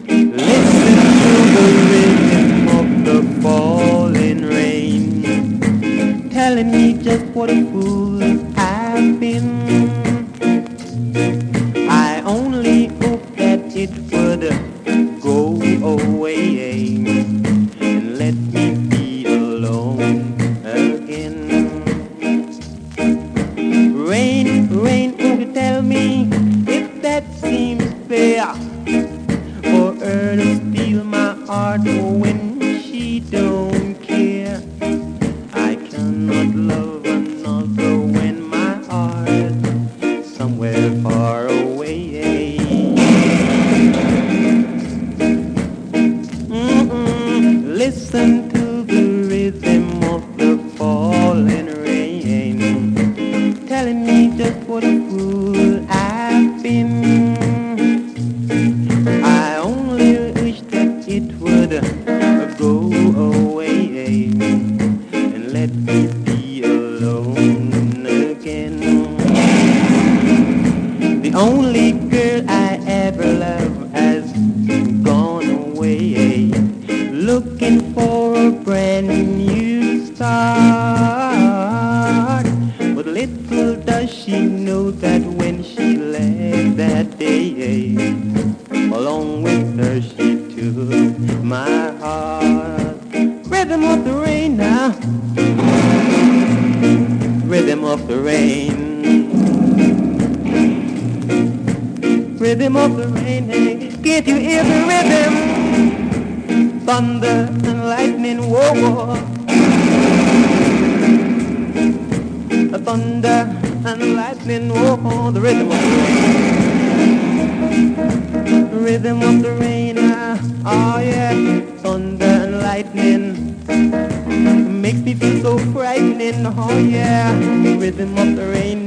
Listen to the rhythm of the falling rain, telling me just what a fool I've been. I only hope that it would go away and let me be alone again. Rain, rain, won't you tell me if that seems fair for her to steal my heart when she don't care? I cannot love another when my heart is somewhere far away. Listen to the rhythm of the falling rain, telling me just what a fool I've been. I only wish that it would go away and let me be alone again. The only girl I ever loved has gone away, looking for a brand new start. But little does she know that when she left that day, along with her she took my heart. Rhythm of the rain now, rhythm of the rain, rhythm of the rain. Hey, can't you hear the rhythm? Thunder and lightning, whoa, whoa. Thunder and lightning, whoa, the rhythm of the rain. Rhythm of the rain, oh yeah. Thunder and lightning makes me feel so frightening, oh yeah. Rhythm of the rain.